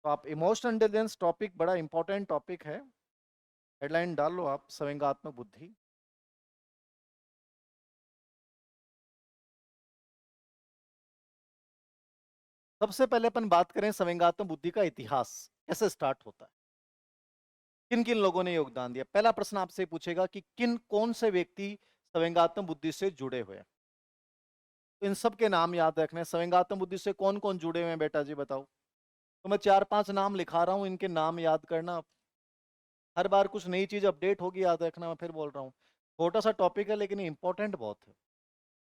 तो आप emotional intelligence topic बड़ा इंपॉर्टेंट टॉपिक है। हेडलाइन डाल लो आप, संवेगात्मक बुद्धि। सबसे पहले अपन बात करें संवेगात्मक बुद्धि का इतिहास कैसे स्टार्ट होता है, किन किन लोगों ने योगदान दिया। पहला प्रश्न आपसे पूछेगा कि कौन से व्यक्ति संवेगात्मक बुद्धि से जुड़े हुए हैं। तो इन सब के नाम याद रखने। संवेगात्मक बुद्धि से कौन कौन जुड़े हुए हैं बेटा जी बताओ। तो मैं 4-5 नाम लिखा रहा हूं, इनके नाम याद करना। हर बार कुछ नई चीज अपडेट होगी, याद रखना। मैं फिर बोल रहा हूँ, छोटा सा टॉपिक है लेकिन इंपॉर्टेंट बहुत है।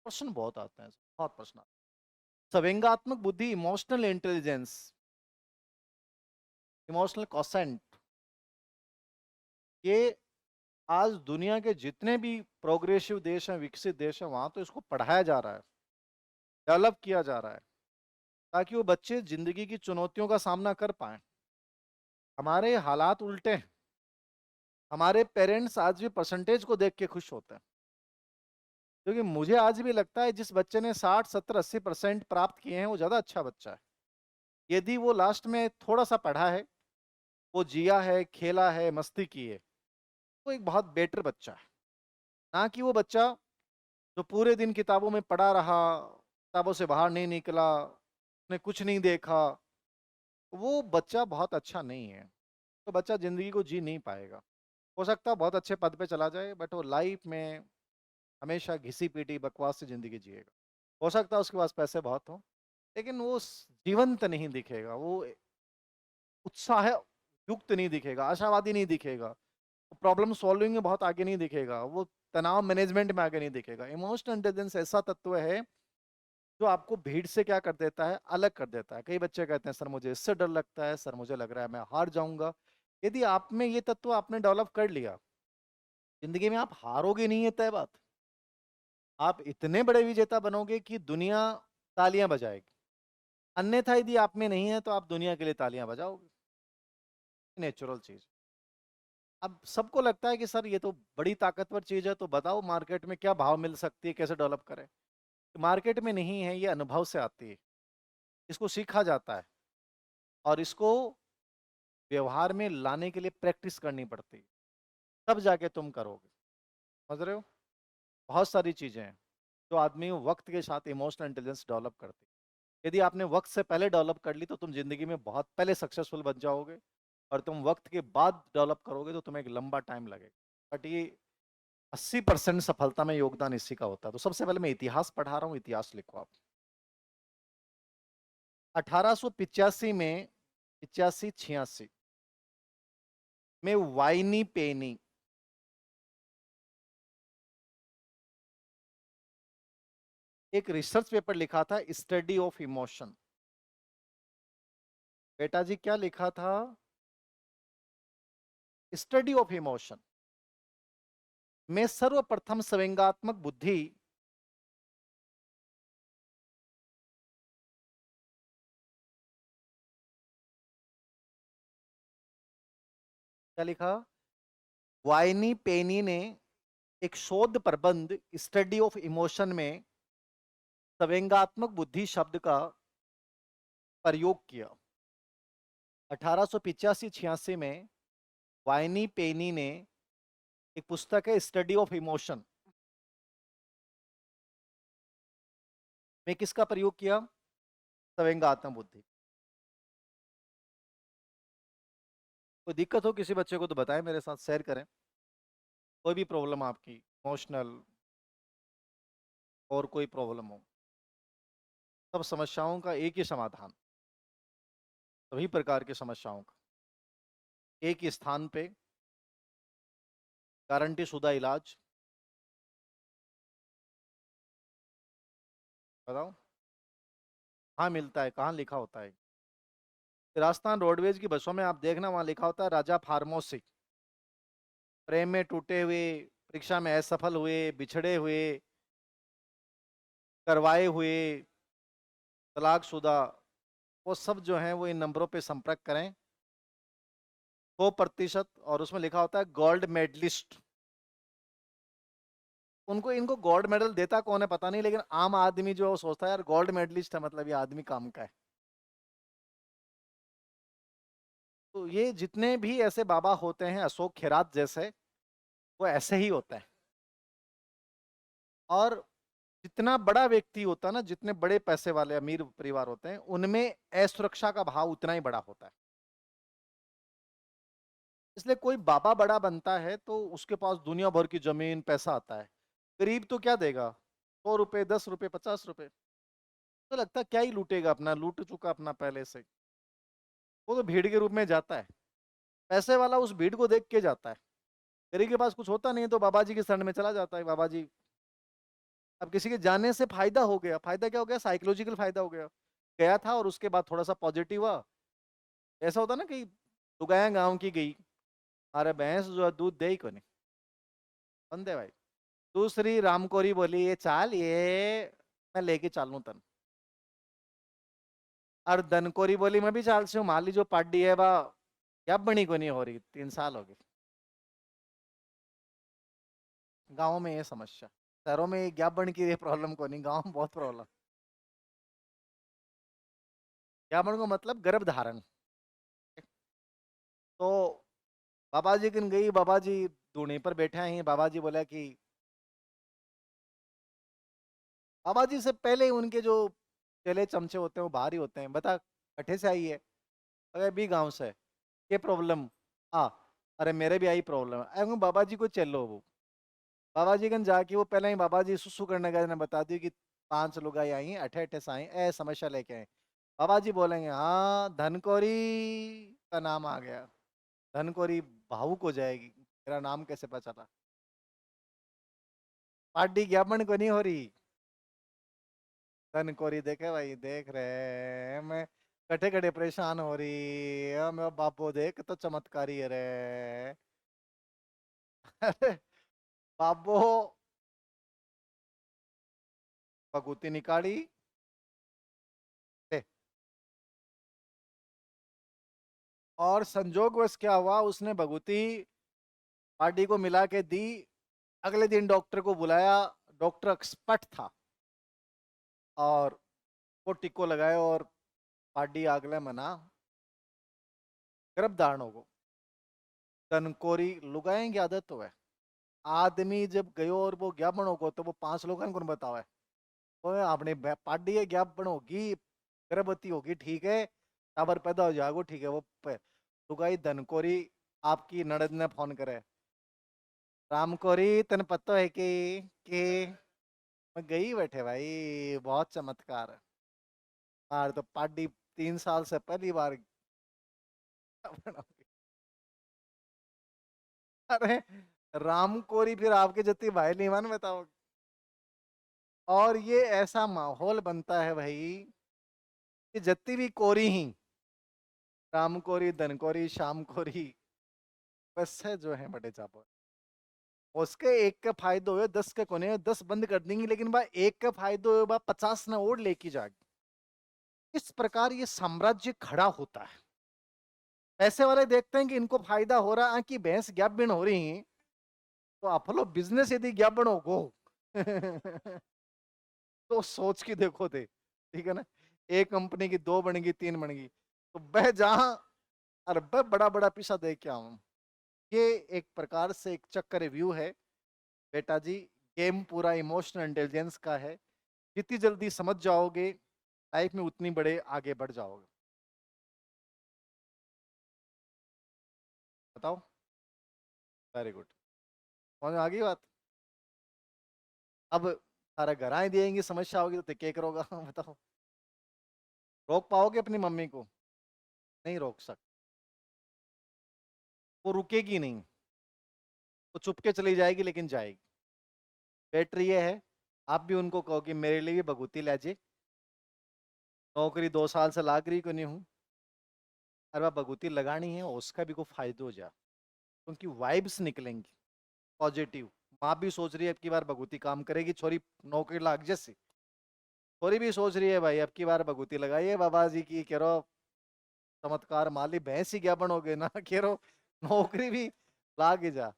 प्रश्न बहुत आते हैं, बहुत प्रश्न आते हैं। संवेगात्मक बुद्धि, इमोशनल इंटेलिजेंस, इमोशनल क्वोशेंट, ये आज दुनिया के जितने भी प्रोग्रेसिव देश हैं, विकसित देश हैं, वहां तो इसको पढ़ाया जा रहा है, डेवलप किया जा रहा है, ताकि वो बच्चे जिंदगी की चुनौतियों का सामना कर पाए। हमारे हालात उल्टे हैं। हमारे पेरेंट्स आज भी परसेंटेज को देख के खुश होते हैं, क्योंकि मुझे आज भी लगता है जिस बच्चे ने 60, 70, 80% प्राप्त किए हैं वो ज्यादा अच्छा बच्चा है। यदि वो लास्ट में थोड़ा सा पढ़ा है, वो जिया है, खेला है, मस्ती की है, वो एक बहुत बेटर बच्चा है। ना कि वो बच्चा जो पूरे दिन किताबों में पढ़ा रहा, किताबों से बाहर नहीं निकला, उसने कुछ नहीं देखा, वो बच्चा बहुत अच्छा नहीं है। तो बच्चा जिंदगी को जी नहीं पाएगा। हो सकता है बहुत अच्छे पद पे चला जाए, बट वो लाइफ में हमेशा घिसी पीटी बकवास से जिंदगी जिएगा। हो सकता है उसके पास पैसे बहुत हो, लेकिन वो जीवंत नहीं दिखेगा, वो उत्साह युक्त नहीं दिखेगा, आशावादी नहीं दिखेगा, प्रॉब्लम सॉल्विंग में बहुत आगे नहीं दिखेगा, वो तनाव मैनेजमेंट में आगे नहीं दिखेगा। इमोशनल इंटेलिजेंस ऐसा तत्व है जो आपको भीड़ से क्या कर देता है, अलग कर देता है। कई बच्चे कहते हैं सर मुझे इससे डर लगता है, सर मुझे लग रहा है मैं हार जाऊंगा। यदि आप में ये तत्व आपने डेवलप कर लिया, जिंदगी में आप हारोगे नहीं, है तय बात। आप इतने बड़े विजेता बनोगे कि दुनिया तालियां बजाएगी। अन्यथा यदि आप में नहीं है तो आप दुनिया के लिए तालियां बजाओगे, नेचुरल चीज। अब सबको लगता है कि सर ये तो बड़ी ताकतवर चीज है, तो बताओ मार्केट में क्या भाव मिल सकती है, कैसे डेवलप करें। मार्केट में नहीं है, ये अनुभव से आती है, इसको सीखा जाता है, और इसको व्यवहार में लाने के लिए प्रैक्टिस करनी पड़ती है, तब जाके तुम करोगे। समझ रहे हो। बहुत सारी चीजें हैं जो आदमी वक्त के साथ इमोशनल इंटेलिजेंस डेवलप करती है। यदि आपने वक्त से पहले डेवलप कर ली तो तुम जिंदगी में बहुत पहले सक्सेसफुल बन जाओगे, और तुम वक्त के बाद डेवलप करोगे तो तुम्हें एक लंबा टाइम लगेगा। बट ये 80% सफलता में योगदान इसी का होता है। तो सबसे पहले मैं इतिहास पढ़ा रहा हूँ, इतिहास लिखो आप। 1885 में, 85-86 में वाइनी पेनी एक रिसर्च पेपर लिखा था, स्टडी ऑफ इमोशन। बेटा जी क्या लिखा था, स्टडी ऑफ इमोशन में सर्वप्रथम संवेगात्मक बुद्धि क्या लिखा, वाइनी पेनी ने एक शोध प्रबंध स्टडी ऑफ इमोशन में संवेगात्मक बुद्धि शब्द का प्रयोग किया। 1885-86 में वाइनी पेनी ने, एक पुस्तक है स्टडी ऑफ इमोशन, में किसका प्रयोग किया, संवेगात्मक बुद्धि। कोई दिक्कत हो किसी बच्चे को तो बताएं, मेरे साथ शेयर करें। कोई भी प्रॉब्लम आपकी इमोशनल और कोई प्रॉब्लम हो, सब समस्याओं का एक ही समाधान, सभी प्रकार की समस्याओं का एक ही स्थान पे गारंटी शुदा इलाज। बताओ कहाँ मिलता है, कहाँ लिखा होता है। राजस्थान रोडवेज की बसों में आप देखना, वहां लिखा होता है राजा फार्मोसी। प्रेम में टूटे हुए, परीक्षा में असफल हुए, बिछड़े हुए, करवाए हुए, तलाकशुदा, वो सब जो हैं वो इन नंबरों पे संपर्क करें। 100%। और उसमें लिखा होता है गोल्ड मेडलिस्ट। उनको इनको गोल्ड मेडल देता कौन है पता नहीं, लेकिन आम आदमी जो है वो सोचता है यार गोल्ड मेडलिस्ट है मतलब ये आदमी काम का है। तो ये जितने भी ऐसे बाबा होते हैं अशोक खैरात जैसे, वो ऐसे ही होते हैं। और जितना बड़ा व्यक्ति होता है ना, जितने बड़े पैसे वाले अमीर परिवार होते हैं, उनमें असुरक्षा का भाव उतना ही बड़ा होता है। इसलिए कोई बाबा बड़ा बनता है तो उसके पास दुनिया भर की जमीन पैसा आता है। गरीब तो क्या देगा, 100 रुपए, 10 रुपए, 50 रुपए, तो लगता है क्या ही लूटेगा, अपना लूट चुका अपना पहले से। वो तो भीड़ के रूप में जाता है। पैसे वाला उस भीड़ को देख के जाता है। गरीब के पास कुछ होता नहीं तो बाबा जी के शरण में चला जाता है, बाबा जी। अब किसी के जाने से फायदा हो गया, फायदा क्या हो गया, साइकोलॉजिकल फायदा हो गया। गया था और उसके बाद थोड़ा सा पॉजिटिव हुआ। ऐसा होता ना कि लुगाया गांव की गई, अरे भैंस जो है दूध दे ही को नहीं, बंदे भाई। दूसरी रामकोरी बोली ये चाल, ये मैं लेके चालू तन। और धनकोरी बोली मैं भी चाल से हूँ, माली जो पार्टी है वह क्या बनी को नहीं हो रही, 3 साल हो गए। गाँव में ये समस्या, शहरों में गैप बन की ये प्रॉब्लम को नहीं, गाँव में बहुत प्रॉब्लम। गैप बन को मतलब गर्भ धारण। तो बाबा जी किन गई, बाबा जी धूनी पर बैठे हैं, बाबा जी बोला कि बाबा जी से पहले उनके जो चेले चमचे होते हैं वो बाहर ही होते हैं, बता कट्ठे से आई है, अरे भी गांव से है। ये प्रॉब्लम, हाँ, अरे मेरे भी आई प्रॉब्लम है, अरे बाबा जी को चलो वो। बाबा जी कन जाके वो पहले ही बाबा जी सुसु करने गए ने बता दी कि 5 लोग आई हैं, अठे अठे से आई ए समस्या लेके आए। बाबा जी बोलेंगे हाँ धनकोरी का नाम आ गया, धनकोरी भावुक हो जाएगी, तेरा नाम कैसे पता चला। पार्टी ज्ञापन को नहीं हो रही, धनकोरी देखे भाई, देख रहे हैं मैं, कटे कटे परेशान हो रही मैं बापो देख तो चमत्कारी है रे। अरे बाबो, भगुती निकाली ले। और संजोगवश क्या हुआ, उसने भगुती पार्टी को मिला के दी। अगले दिन डॉक्टर को बुलाया, डॉक्टर एक्सपर्ट था, और वो टिक्को लगाए और पार्टी अगले मना गर्भधारण हो। तनकोरी लुगाएं की आदत तो है, आदमी जब गयो और वो ज्ञापन होगा तो वो 5 लोगों को बताओ है, वो आपने पार्टी है ज्ञापन होगी, गर्भवती होगी ठीक है, टाबर पैदा हो जाएगा ठीक है, वो लुगाई धनकोरी आपकी ननद ने फोन करे, रामकोरी तन पता है कि मैं गई बैठे भाई, बहुत चमत्कार है। यार तो पार्टी 3 साल से पहली बार अरे रामकोरी फिर आपके जितनी भाई नहीं मान बताओ। और ये ऐसा माहौल बनता है भाई कि जितनी भी कोरी ही, राम कोरी, धन कोरी, श्याम कोरी, बस है जो है बड़े चापो। उसके एक का फायदो हो 10 के कोने 10 बंद कर देंगे, लेकिन बा एक का फायदो हो बा 50 ना और लेके जाएगी। इस प्रकार ये साम्राज्य खड़ा होता है। पैसे वाले देखते हैं कि इनको फायदा हो रहा है कि भैंस गैप बिन हो रही है, तो अफलो बिजनेस यदि गैप बन हो तो सोच के देखो थे, ठीक है ना। एक कंपनी की 2 बनेगी, 3 बनेगी, तो वह जहां अरे बड़ा बड़ा पैसा दे के आऊं। ये एक प्रकार से एक चक्कर रिव्यू है बेटा जी। गेम पूरा इमोशनल इंटेलिजेंस का है, जितनी जल्दी समझ जाओगे लाइफ में उतनी बड़े आगे बढ़ जाओगे। बताओ, वेरी गुड, समझ में आ गई बात। अब सारा घर ही देंगे, समस्या होगी तो क्या करोगा बताओ। रोक पाओगे अपनी मम्मी को, नहीं रोक सकते, वो रुकेगी नहीं, वो चुप के चली जाएगी लेकिन जाएगी। बेटर ये है, आप भी उनको कहो कि मेरे लिए भी भगुती लाजे, नौकरी 2 साल से लाग रही को नहीं हूँ, अरे वह भगुती लगानी है, उसका भी कोई फायदा हो जा, क्योंकि वाइब्स निकलेंगी पॉजिटिव। माँ भी सोच रही है अब की बार भगुती काम करेगी, छोरी नौकरी लाग जैसे, छोरी भी सोच रही है भाई अब की बार भगुती लगाइए बाबा जी की, कह रो चमत्कार माली भैंस ही क्या बनोगे ना कह रो, नौकरी भी लाग ही जा।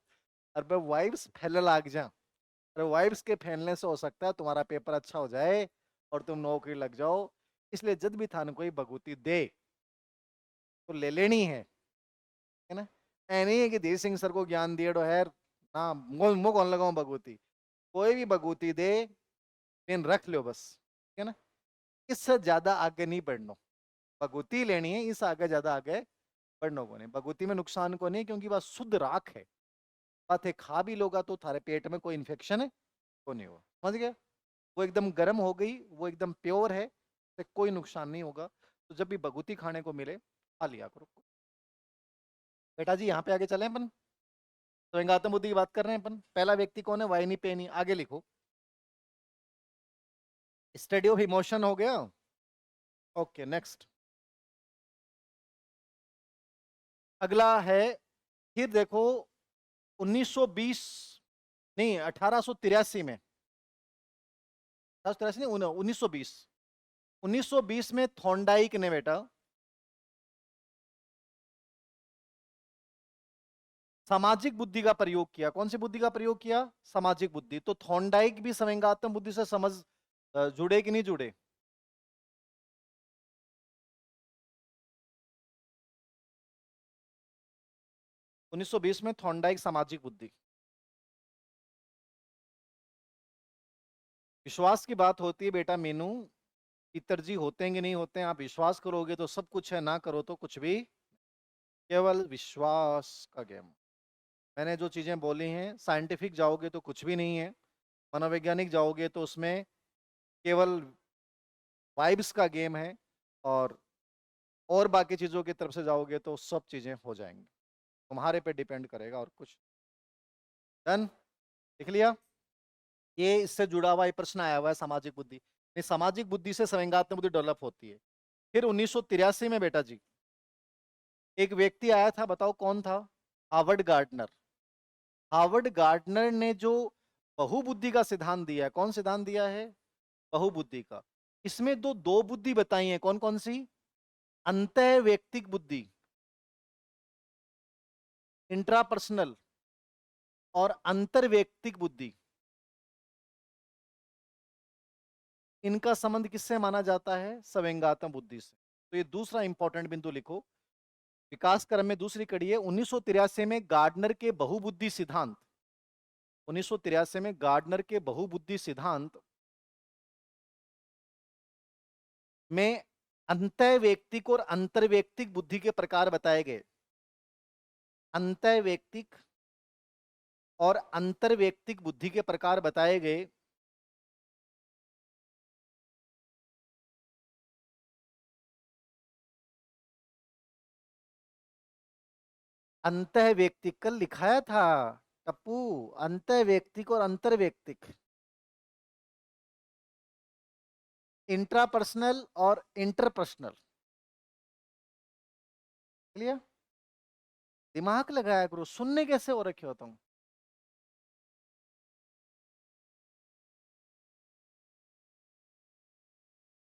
और वाइब्स फैलने लाग जा, और वाइब्स के फैलने से हो सकता है तुम्हारा पेपर अच्छा हो जाए और तुम नौकरी लग जाओ। इसलिए जब भी थाने कोई भगुती दे तो ले लेनी है, ऐ नहीं है कि देव सिंह सर को ज्ञान दिए है ना, मुंह कौन लगाऊं भगवती, कोई भी भगवती दे, पेन रख लो बस, ठीक है ना। इससे ज्यादा आगे नहीं बढ़ना, भगवती लेनी है, इस आगे ज्यादा आगे बढ़ना को नहीं। भगवती में नुकसान को नहीं, क्योंकि वह शुद्ध राख है। बात है खा भी लोगा तो थारे पेट में कोई इन्फेक्शन है को नहीं हुआ, समझ गया। वो एकदम गर्म हो गई, वो एकदम प्योर है, तो कोई नुकसान नहीं होगा। तो जब भी भगवती खाने को मिले खा लिया करो। बेटा जी यहाँ पे आगे चले अपन, तो गौतम बुद्ध की बात कर रहे हैं अपन। पहला व्यक्ति कौन है? वाइनी पेनी, आगे लिखो। स्टडी ऑफ इमोशन हो गया। ओके नेक्स्ट, अगला है, फिर देखो 1920 नहीं 1883 में, 1883 नहीं 1920, 1920 में थॉर्नडाइक ने बेटा सामाजिक बुद्धि का प्रयोग किया। कौन सी बुद्धि का प्रयोग किया? सामाजिक बुद्धि। तो थॉर्नडाइक भी संवेगात्मक बुद्धि से समझ जुड़े कि नहीं जुड़े? 1920 में थॉर्नडाइक सामाजिक बुद्धि। विश्वास की बात होती है बेटा मीनू, की तरजीह होते हैं कि नहीं होते हैं। आप विश्वास करोगे तो सब कुछ है, ना करो तो कुछ भी, केवल विश्वास का गेम। मैंने जो चीजें बोली हैं, साइंटिफिक जाओगे तो कुछ भी नहीं है, मनोवैज्ञानिक जाओगे तो उसमें केवल वाइब्स का गेम है, और बाकी चीजों की तरफ से जाओगे तो सब चीजें हो जाएंगी। तुम्हारे पे डिपेंड करेगा और कुछ। डन, लिख लिया। ये इससे जुड़ा हुआ एक प्रश्न आया हुआ है, सामाजिक बुद्धि। इस सामाजिक बुद्धि से संवेगात्मक बुद्धि डेवलप होती है। फिर 1983 में बेटा जी एक व्यक्ति आया था, बताओ कौन था? Harvard gardener. हार्वर्ड गार्डनर ने जो बहुबुद्धि का सिद्धांत दिया है, कौन सिद्धांत दिया है? बहुबुद्धि का। इसमें दो बुद्धि बताई है, कौन कौन सी? अंतः व्यक्तिक बुद्धि, इंट्रापर्सनल, और अंतर्वैयक्तिक बुद्धि। इनका संबंध किससे माना जाता है? संवेगात्मक बुद्धि से। तो ये दूसरा इंपॉर्टेंट बिंदु लिखो, विकास क्रम में दूसरी कड़ी है। 1983 में गार्डनर के बहुबुद्धि सिद्धांत, 1983 में गार्डनर के बहुबुद्धि सिद्धांत में अंतःवैयक्तिक और अंतर्वैयक्तिक बुद्धि के प्रकार बताए गए। अंतःवैयक्तिक और अंतर्वैयक्तिक बुद्धि के प्रकार बताए गए। अंतःवैयक्तिक कल लिखाया था टप्पू, अंतःवैयक्तिक और अंतर्वैयक्तिक, इंट्रापर्सनल और इंटरपर्सनल। क्लियर? दिमाग लगाया करो, सुनने कैसे हो रखे हो तुम?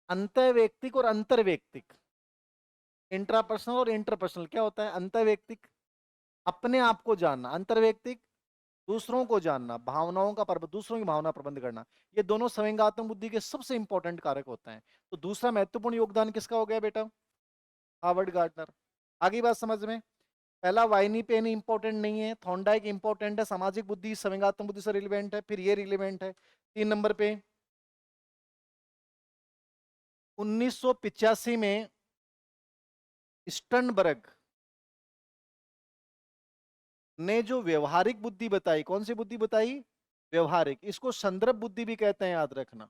अंतःवैयक्तिक और अंतर्वैयक्तिक, इंट्रापर्सनल और इंटरपर्सनल। क्या होता है? अंतर्वैयक्तिक अपने आप को जानना, अंतर्वैयक्तिक दूसरों को जानना, भावनाओं का प्रबंध, दूसरों की भावना प्रबंध करना। ये दोनों संवेगात्मक बुद्धि के सबसे इंपॉर्टेंट कारक होते हैं। तो दूसरा महत्वपूर्ण योगदान किसका हो गया बेटा? Harvard gardener. आगे बात समझ में। पहला वाइनी पेनी इंपॉर्टेंट नहीं है, थॉर्नडाइक इंपॉर्टेंट है, सामाजिक बुद्धि संवेगात्मक बुद्धि से रिलेवेंट है, फिर ये रिलेवेंट है। 3 नंबर पे 1985 में स्टर्नबर्ग ने जो व्यवहारिक बुद्धि बताई, कौन सी बुद्धि बताई? व्यवहारिक। इसको संदर्भ बुद्धि भी कहते हैं, याद रखना।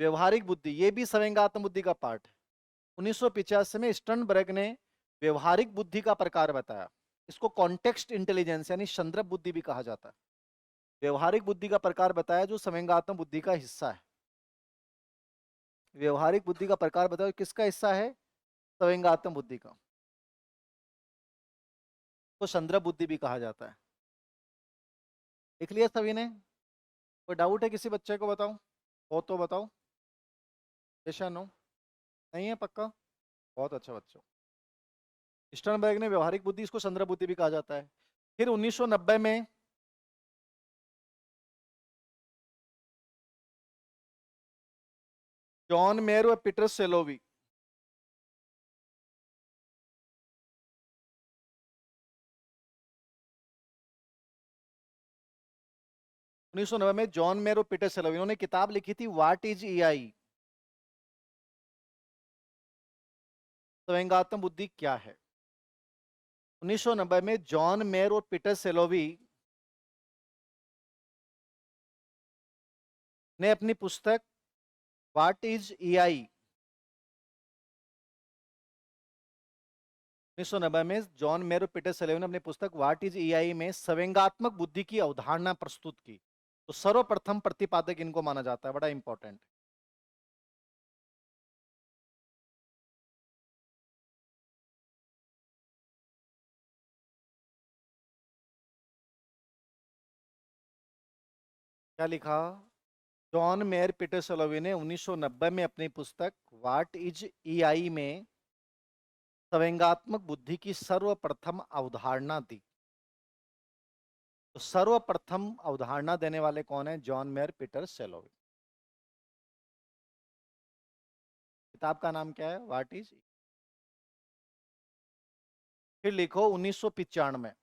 व्यवहारिक बुद्धि ये भी संवेगात्मक बुद्धि का पार्ट है। 1985 में स्टर्नबर्ग ने व्यवहारिक बुद्धि का प्रकार बताया। इसको कॉन्टेक्स्ट इंटेलिजेंस यानी संदर्भ बुद्धि भी कहा जाता है। व्यवहारिक बुद्धि का प्रकार बताया जो संवेगात्मक बुद्धि का हिस्सा है। व्यवहारिक बुद्धि का प्रकार बताओ किसका हिस्सा है? संवेगात्मक बुद्धि का। तो संदर्भ बुद्धि भी कहा जाता है। लिख लिया सभी ने? कोई डाउट है किसी बच्चे को? बताओ, हो तो बताओ। ऐसा नो नहीं है पक्का? बहुत अच्छा बच्चों। स्टर्नबर्ग ने व्यवहारिक बुद्धि, इसको संदर्भ बुद्धि भी कहा जाता है। फिर 1990 में जॉन मेयर व पीटर सेलोवी 1990 में जॉन मेयर और पीटर सेलोवी इन्होंने किताब लिखी थी व्हाट इज ईआई, संवेगात्मक बुद्धि क्या है। 1990 में जॉन मेयर और पीटर सेलोवी ने अपनी पुस्तक व्हाट इज ईआई 1990 में जॉन मेयर और पीटर सेलोवी ने अपनी पुस्तक व्हाट इज ईआई में संवेगात्मक बुद्धि की अवधारणा प्रस्तुत की। तो सर्वप्रथम प्रतिपादक इनको माना जाता है, बड़ा इंपॉर्टेंट। क्या लिखा? जॉन मेयर पीटर सेलोवी ने 1990 में अपनी पुस्तक व्हाट इज ईआई में संवेगात्मक बुद्धि की सर्वप्रथम अवधारणा दी। तो सर्वप्रथम अवधारणा देने वाले कौन है? John Mayer Peter Salovey. किताब का नाम क्या है? What is. फिर लिखो 1995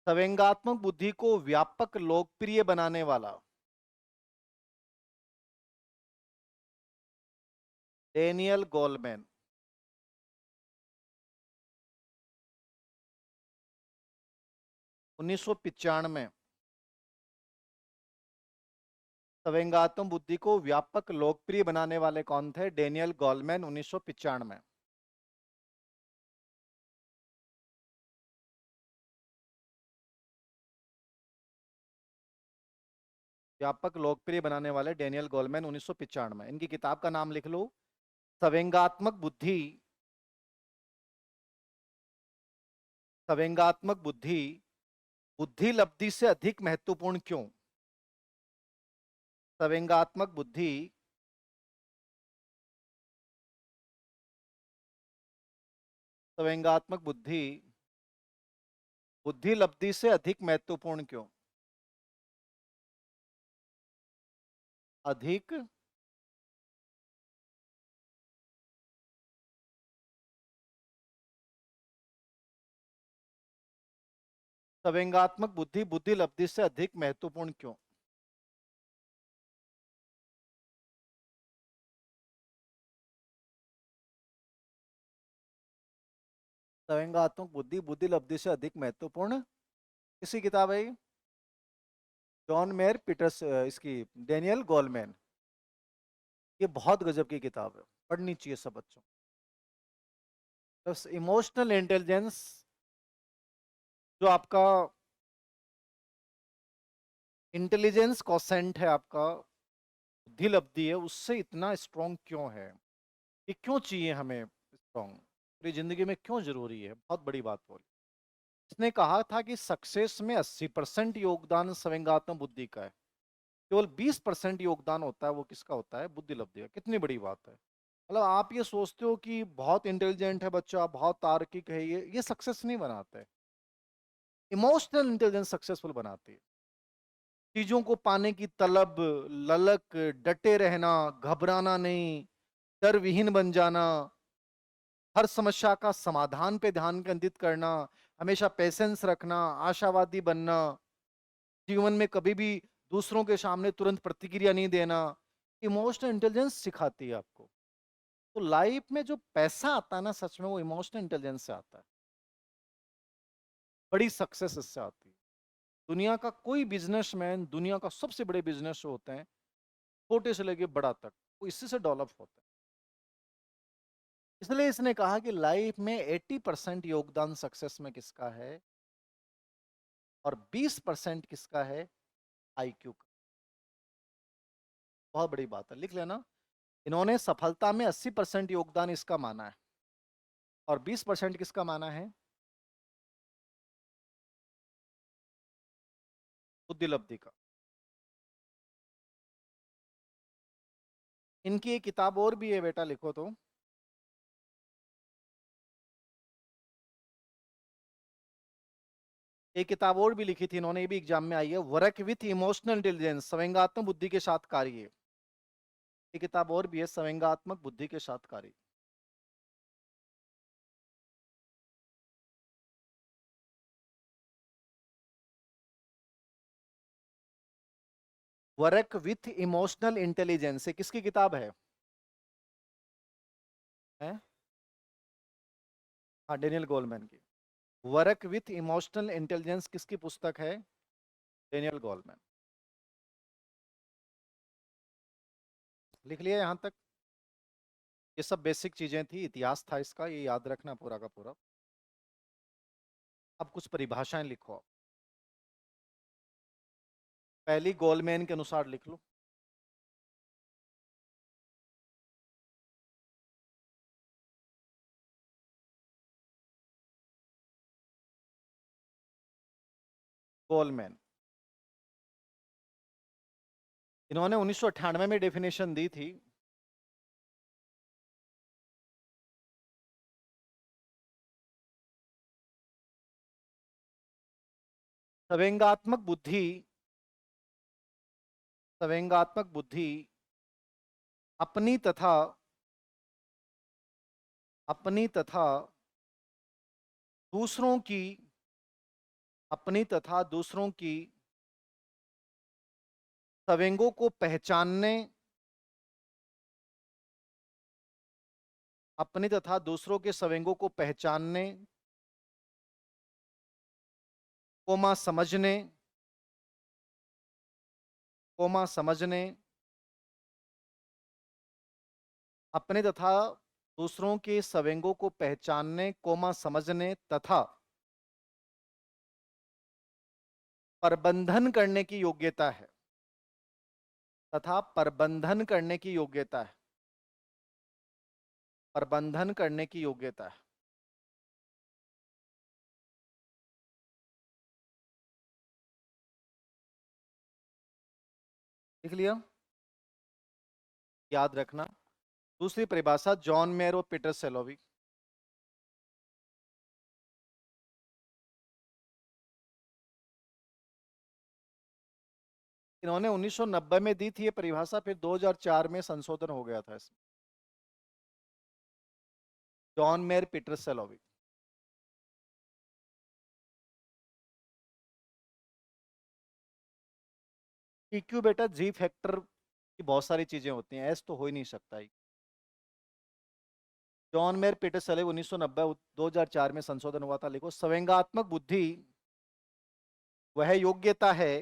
संवेगात्मक बुद्धि को व्यापक लोकप्रिय बनाने वाला डेनियल गोलमैन। 1995 संवेगात्मक बुद्धि को व्यापक लोकप्रिय बनाने वाले कौन थे? Daniel Goleman. 1995 व्यापक लोकप्रिय बनाने वाले डेनियल गोलमैन 1995। इनकी किताब का नाम लिख लो, संवेगात्मक बुद्धि। संवेगात्मक बुद्धि बुद्धि लब्धि से अधिक महत्वपूर्ण क्यों? संवेगात्मक बुद्धि संवेगात्मक बुद्धि बुद्धि लब्धि से अधिक महत्वपूर्ण क्यों? अधिक संवेगात्मक बुद्धि बुद्धि लब्धि से अधिक महत्वपूर्ण क्यों? संवेगात्मक बुद्धि बुद्धि लब्धि से अधिक महत्वपूर्ण किसी किताब है? जॉन मेयर पीटर्स, इसकी डेनियल गोलमैन। ये बहुत गजब की किताब है, पढ़नी चाहिए सब बच्चों। बस इमोशनल इंटेलिजेंस जो आपका इंटेलिजेंस कॉसेंट है, आपका बुद्धि लब्धि है, उससे इतना स्ट्रॉन्ग क्यों है? ये क्यों चाहिए हमें स्ट्रॉन्ग? पूरी जिंदगी में क्यों जरूरी है? बहुत बड़ी बात बोली। इसने कहा था कि सक्सेस में 80% योगदान संवेगात्मक बुद्धि का है, केवल 20% योगदान होता है वो किसका होता है? बुद्धि लब्धि का। कितनी बड़ी बात है। मतलब आप ये सोचते हो कि बहुत इंटेलिजेंट है बच्चा, बहुत तार्किक है, ये सक्सेस नहीं बनाते। इमोशनल इंटेलिजेंस सक्सेसफुल बनाती है। चीजों को पाने की तलब, ललक, डटे रहना, घबराना नहीं, डर विहीन बन जाना, हर समस्या का समाधान पे ध्यान केंद्रित करना, हमेशा पेशेंस रखना, आशावादी बनना, जीवन में कभी भी दूसरों के सामने तुरंत प्रतिक्रिया नहीं देना, इमोशनल इंटेलिजेंस सिखाती है आपको। तो लाइफ में जो पैसा आता है ना, सच में वो इमोशनल इंटेलिजेंस से आता है। बड़ी सक्सेस इससे आती है। दुनिया का कोई बिजनेसमैन, दुनिया का सबसे बड़े बिजनेस होते हैं, छोटे से लेके बड़ा तक, वो इसी से डेवलप होता है। इसलिए इसने कहा कि लाइफ में 80% योगदान सक्सेस में किसका है और 20% किसका है? आईक्यू का। बहुत बड़ी बात है, लिख लेना। इन्होंने सफलता में 80% योगदान इसका माना है और 20% किसका माना है? बुद्धि लब्धि का। इनकी एक किताब और भी है बेटा, लिखो तो। एक किताब और भी लिखी थी इन्होंने, ये भी एग्जाम में आई है, वर्क विथ इमोशनल इंटेलिजेंस, संवेगात्मक बुद्धि के साथ कार्य। ये किताब और भी है, संवेगात्मक बुद्धि के साथ कार्य। वर्क विथ इमोशनल इंटेलिजेंस, ये किसकी किताब है? हैं? हाँ, डेनियल गोलमैन की। वर्क विथ इमोशनल इंटेलिजेंस किसकी पुस्तक है? Daniel Goleman. लिख लिया यहाँ तक? ये सब बेसिक चीजें थी, इतिहास था इसका, ये याद रखना पूरा का पूरा। अब कुछ परिभाषाएं लिखो। पहली गोलमैन के अनुसार लिख लो। गोलमैन, इन्होंने 1998 में डेफिनेशन दी थी। संवेगात्मक बुद्धि, संवेगात्मक बुद्धि अपनी तथा अपनी तथा दूसरों की अपनी तथा दूसरों की संवेगों को पहचानने, अपनी तथा दूसरों के संवेगों को पहचानने, कोमा समझने, कोमा समझने, अपने तथा दूसरों के संवेगों को पहचानने, कोमा समझने तथा प्रबंधन करने की योग्यता है, तथा प्रबंधन करने की योग्यता है, प्रबंधन करने की योग्यता है। लिख लिया? याद रखना। दूसरी परिभाषा जॉन मेयर और पीटर सेलोवी। इन्होंने 1990 में दी थी ये परिभाषा, फिर 2004 में संशोधन हो गया था इसमें। John Mayer, Peter Salovey. PQ बेटा जी फैक्टर की बहुत सारी चीजें होती हैं, एस तो हो ही नहीं सकता ही। जॉन मेयर, पीटर सेलोवी 1990, 2004 में संशोधन हुआ था। लिखो, संवेगात्मक बुद्धि वह योग्यता है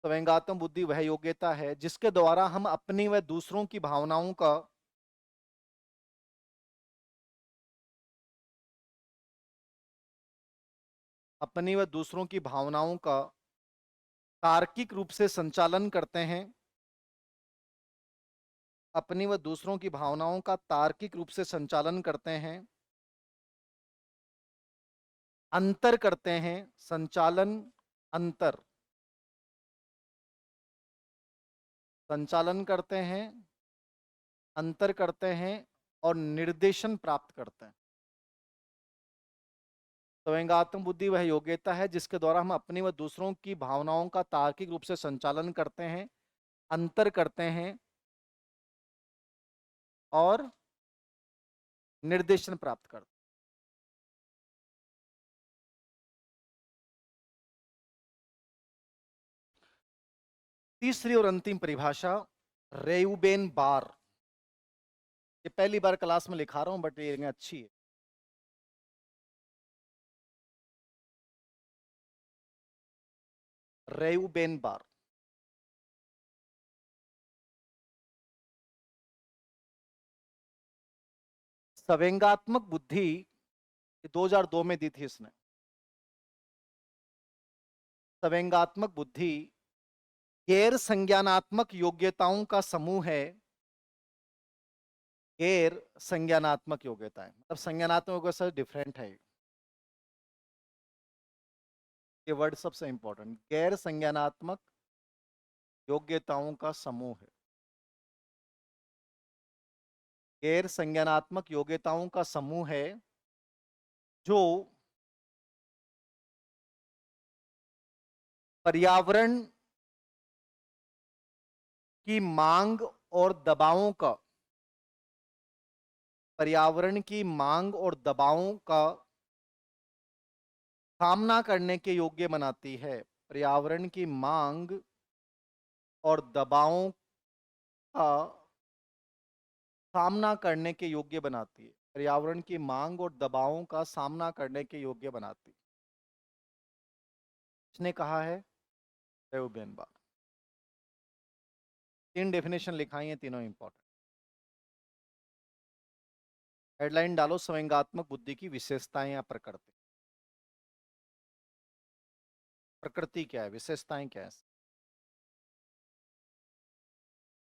संवेगात्मक बुद्धि वह योग्यता है जिसके द्वारा हम अपनी व दूसरों की भावनाओं का अपनी व दूसरों की भावनाओं का तार्किक रूप से संचालन करते हैं, अपनी व दूसरों की भावनाओं का तार्किक रूप से संचालन करते हैं, अंतर करते हैं, संचालन, अंतर, संचालन करते हैं, अंतर करते हैं और निर्देशन प्राप्त करते हैं। संवेगात्मक बुद्धि वह योग्यता है जिसके द्वारा हम अपनी व दूसरों की भावनाओं का तार्किक रूप से संचालन करते हैं, अंतर करते हैं और निर्देशन प्राप्त करते हैं। तीसरी और अंतिम परिभाषा रेयूबेन बार। ये पहली बार क्लास में लिखा रहा हूं बट ये अच्छी है। रेयूबेन बार। संवेगात्मक बुद्धि 2002 में दी थी इसने। संवेगात्मक बुद्धि गैर संज्ञानात्मक योग्यताओं का समूह है। गैर संज्ञानात्मक योग्यताएं मतलब संज्ञानात्मक योग्यता से डिफरेंट है ये वर्ड सबसे इंपॉर्टेंट। गैर संज्ञानात्मक योग्यताओं का समूह है। गैर संज्ञानात्मक योग्यताओं का समूह है जो पर्यावरण की मांग और दबावों का पर्यावरण की मांग और दबावों का सामना करने के योग्य बनाती है। पर्यावरण की मांग और दबावों का सामना करने के योग्य बनाती है। पर्यावरण की मांग और दबावों का सामना करने के योग्य बनाती है। इसने कहा है बेनबा। तीन डेफिनेशन लिखाई हैं, तीनों इंपॉर्टेंट। हेडलाइन डालो, संवेगात्मक बुद्धि की विशेषताएं या प्रकृति। प्रकृति क्या है, विशेषताएं क्या है?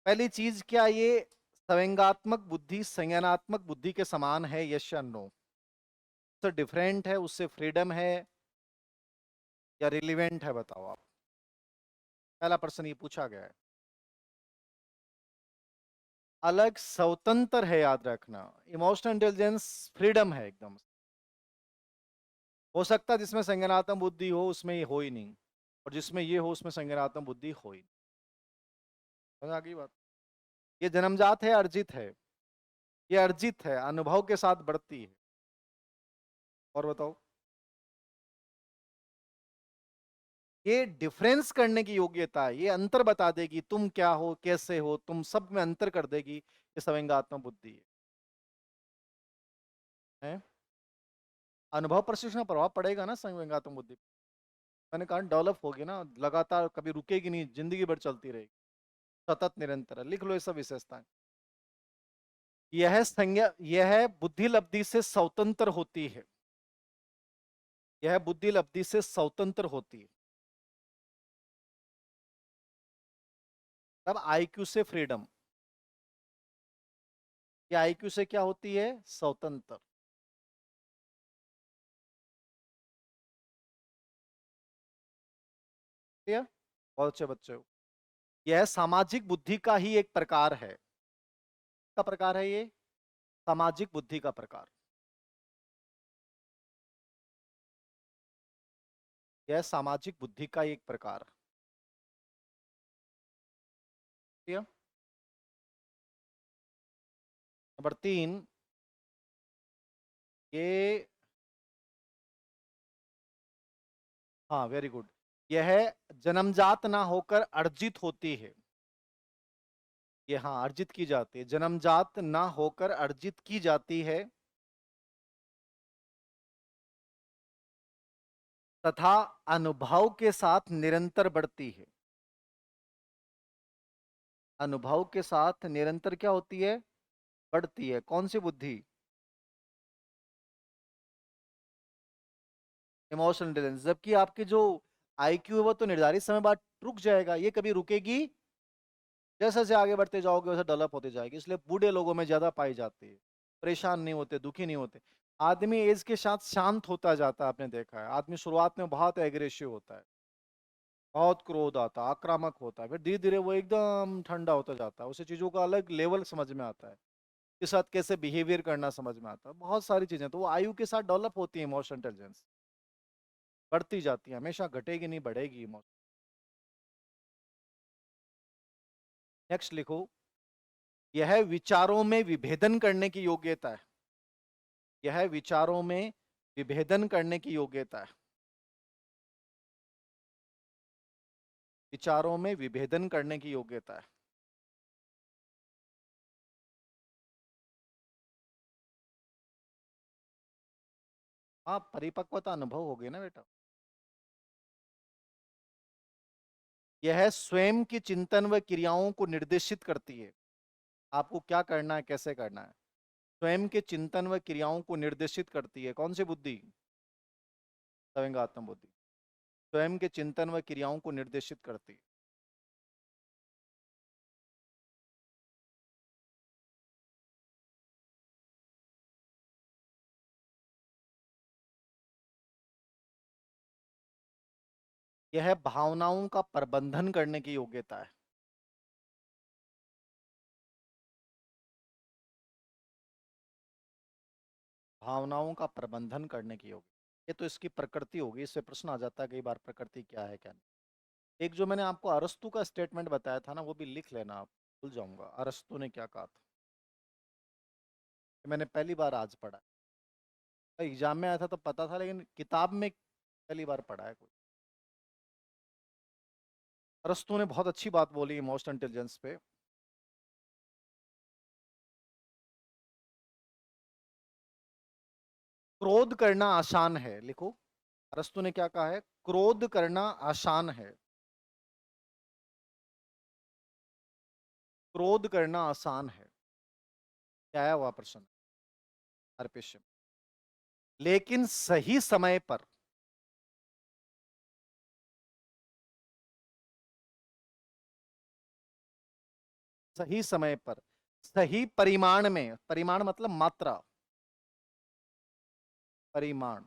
पहली चीज, क्या ये संवेगात्मक बुद्धि संज्ञानात्मक बुद्धि के समान है, यस या नो? उससे डिफरेंट है, उससे फ्रीडम है, या रिलीवेंट है? बताओ आप। पहला प्रश्न ये पूछा गया है। अलग स्वतंत्र है, याद रखना। इमोशनल इंटेलिजेंस फ्रीडम है एकदम। हो सकता है जिसमें संज्ञानात्मक बुद्धि हो उसमें ये हो ही नहीं, और जिसमें ये हो उसमें संज्ञानात्मक बुद्धि हो ही नहीं। समझ आ गई बात? ये जन्मजात है, अर्जित है? ये अर्जित है, अनुभव के साथ बढ़ती है। और बताओ। ये डिफरेंस करने की योग्यता है, ये अंतर बता देगी तुम क्या हो, कैसे हो, तुम सब में अंतर कर देगी। ये संवेगात्मक बुद्धि है। अनुभव प्रशिक्षण का प्रभाव पड़ेगा ना संवेगात्मक बुद्धि पे। मैंने कहा डेवलप होगी ना, लगातार, कभी रुकेगी नहीं, जिंदगी भर चलती रहेगी, सतत निरंतर। लिख लो ये सब विशेषताएं। यह बुद्धि लब्धि से स्वतंत्र होती है। यह बुद्धि लब्धि से स्वतंत्र होती है। तब आईक्यू से फ्रीडम। ये आईक्यू से क्या होती है? स्वतंत्र। ठीक है? बहुत अच्छे बच्चे हो। यह सामाजिक बुद्धि का ही एक प्रकार है। का प्रकार है ये? सामाजिक बुद्धि का प्रकार। यह सामाजिक बुद्धि का एक प्रकार। ठीक है? नंबर 3, ये, हाँ वेरी गुड, यह जन्मजात ना होकर अर्जित होती है। ये हाँ अर्जित की जाती है, जन्मजात ना होकर अर्जित की जाती है, तथा अनुभव के साथ निरंतर बढ़ती है। अनुभव के साथ निरंतर क्या होती है? बढ़ती है। कौन सी बुद्धि? Emotional intelligence. जबकि आपकी जो आईक्यू है वो तो निर्धारित समय बाद रुक जाएगा, ये कभी रुकेगी? जैसे जैसे आगे बढ़ते जाओगे वैसे डेवलप होती जाएगी। इसलिए बूढ़े लोगों में ज्यादा पाई जाती है। परेशान नहीं होते, दुखी नहीं होते। आदमी एज के साथ शांत होता जाता है, आपने देखा है। आदमी शुरुआत में बहुत एग्रेसिव होता है, बहुत क्रोध आता है, आक्रामक होता है, फिर धीरे धीरे वो एकदम ठंडा होता जाता है। उसे चीजों का अलग लेवल समझ में आता है, के साथ कैसे बिहेवियर करना समझ में आता है, बहुत सारी चीजें। तो वो आयु के साथ डेवलप होती है। इमोशनल इंटेलिजेंस बढ़ती जाती है, हमेशा घटेगी नहीं, बढ़ेगी इमोशन। नेक्स्ट लिखो, यह विचारों में विभेदन करने की योग्यता है। यह विचारों में विभेदन करने की योग्यता है। विचारों में विभेदन करने की योग्यता है। हाँ, परिपक्वता अनुभव हो गई ना बेटा। यह स्वयं की चिंतन व क्रियाओं को निर्देशित करती है। आपको क्या करना है, कैसे करना है। स्वयं के चिंतन व क्रियाओं को निर्देशित करती है। कौन सी बुद्धि? संवेगात्मक बुद्धि। स्वयं के चिंतन व क्रियाओं को निर्देशित करती है। यह भावनाओं का प्रबंधन करने की योग्यता है। भावनाओं का प्रबंधन करने की योग्यता, ये तो इसकी प्रकृति होगी। इससे प्रश्न आ जाता है कई बार, प्रकृति क्या है क्या नहीं। एक जो मैंने आपको अरस्तु का स्टेटमेंट बताया था ना, वो भी लिख लेना आप। भूल जाऊंगा, अरस्तु ने क्या कहा था। ये मैंने पहली बार आज पढ़ा। एग्जाम में आया था तो पता था, लेकिन किताब में पहली बार पढ़ा है कोई। अरस्तु ने बहुत अच्छी बात बोली इमोशनल इंटेलिजेंस पे। क्रोध करना आसान है, लिखो। अरस्तु ने क्या कहा है? क्रोध करना आसान है, क्रोध करना आसान है। क्या है वह प्रश्न? हर पेशे में। लेकिन सही समय पर, सही समय पर, सही परिमाण में, परिमाण मतलब मात्रा, परिमाण,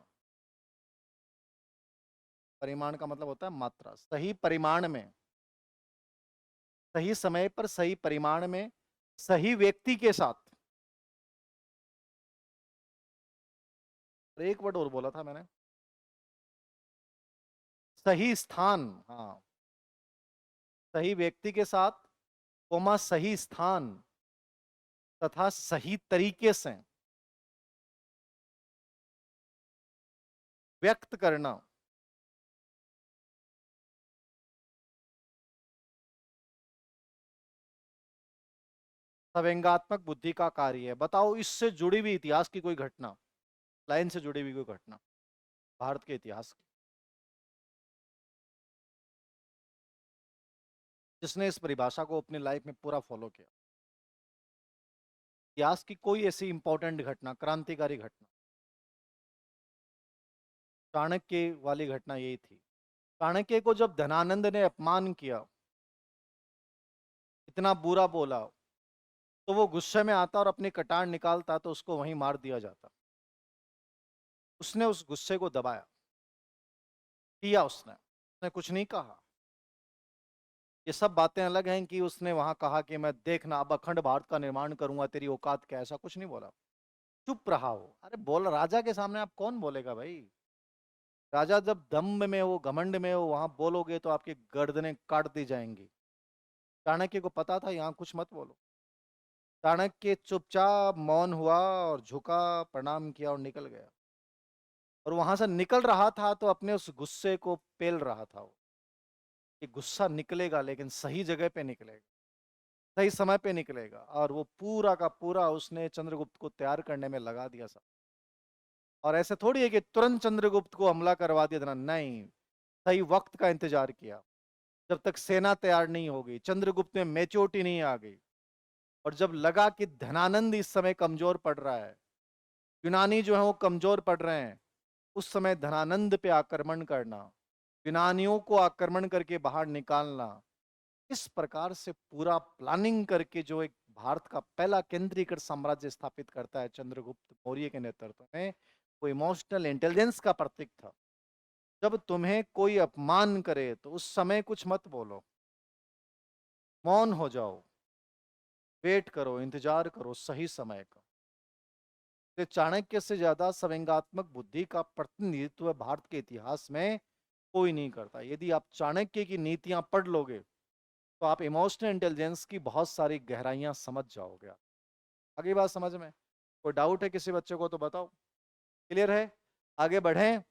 परिमाण का मतलब होता है मात्रा। सही परिमाण में, सही समय पर, सही परिमाण में, सही व्यक्ति के साथ। एक वर्ड और बोला था मैंने, सही स्थान। हाँ, सही व्यक्ति के साथ, कोमा सही स्थान तथा सही तरीके से व्यक्त करना संवेगात्मक बुद्धि का कार्य है। बताओ इससे जुड़ी हुई इतिहास की कोई घटना, लाइन से जुड़ी हुई कोई घटना भारत के इतिहास की, जिसने इस परिभाषा को अपनी लाइफ में पूरा फॉलो किया। इतिहास की कोई ऐसी इंपॉर्टेंट घटना, क्रांतिकारी घटना। चाणक्य वाली घटना यही थी। चाणक्य को जब धनानंद ने अपमान किया, इतना बुरा बोला, तो वो गुस्से में आता और अपनी कटार निकालता तो उसको वहीं मार दिया जाता। उसने उस गुस्से को दबाया, किया उसने कुछ नहीं कहा। ये सब बातें अलग हैं कि उसने वहां कहा कि मैं देखना अब अखंड भारत का निर्माण करूंगा, तेरी औकात क्या, ऐसा कुछ नहीं बोला। चुप रहा हो। अरे बोल, राजा के सामने आप कौन बोलेगा भाई? राजा जब दम्भ में हो, घमंड में हो, वहां बोलोगे तो आपकी गर्दनें काट दी जाएंगी। चाणक्य को पता था यहाँ कुछ मत बोलो। चाणक्य चुपचाप मौन हुआ और झुका, प्रणाम किया और निकल गया। और वहां से निकल रहा था तो अपने उस गुस्से को पेल रहा था वो, कि गुस्सा निकलेगा लेकिन सही जगह पे निकलेगा, सही समय पे निकलेगा। और वो पूरा का पूरा उसने चंद्रगुप्त को तैयार करने में लगा दिया सब। और ऐसे थोड़ी है कि तुरंत चंद्रगुप्त को हमला करवा दिया था, नहीं। सही वक्त का इंतजार किया, जब तक सेना तैयार नहीं हो गई, चंद्रगुप्त में मेच्योरिटी नहीं आ गई। और जब लगा कि धनानंद इस समय कमजोर पड़ रहा है, यूनानी जो है वो कमजोर पड़ रहे हैं, उस समय धनानंद पे आक्रमण करना, यूनानियों को आक्रमण करके बाहर निकालना, इस प्रकार से पूरा प्लानिंग करके जो एक भारत का पहला केंद्रीकृत साम्राज्य स्थापित करता है चंद्रगुप्त मौर्य के नेतृत्व में, वो इमोशनल इंटेलिजेंस का प्रतीक था। जब तुम्हें कोई अपमान करे तो उस समय कुछ मत बोलो, मौन हो जाओ, वेट करो, इंतजार करो सही समय का। तो चाणक्य से ज्यादा संवेगात्मक बुद्धि का प्रतिनिधित्व भारत के इतिहास में कोई नहीं करता। यदि आप चाणक्य की नीतियां पढ़ लोगे तो आप इमोशनल इंटेलिजेंस की बहुत सारी गहराइयां समझ जाओगे। आगे बात समझ में? कोई डाउट है किसी बच्चे को तो बताओ। क्लियर है? आगे बढ़ें।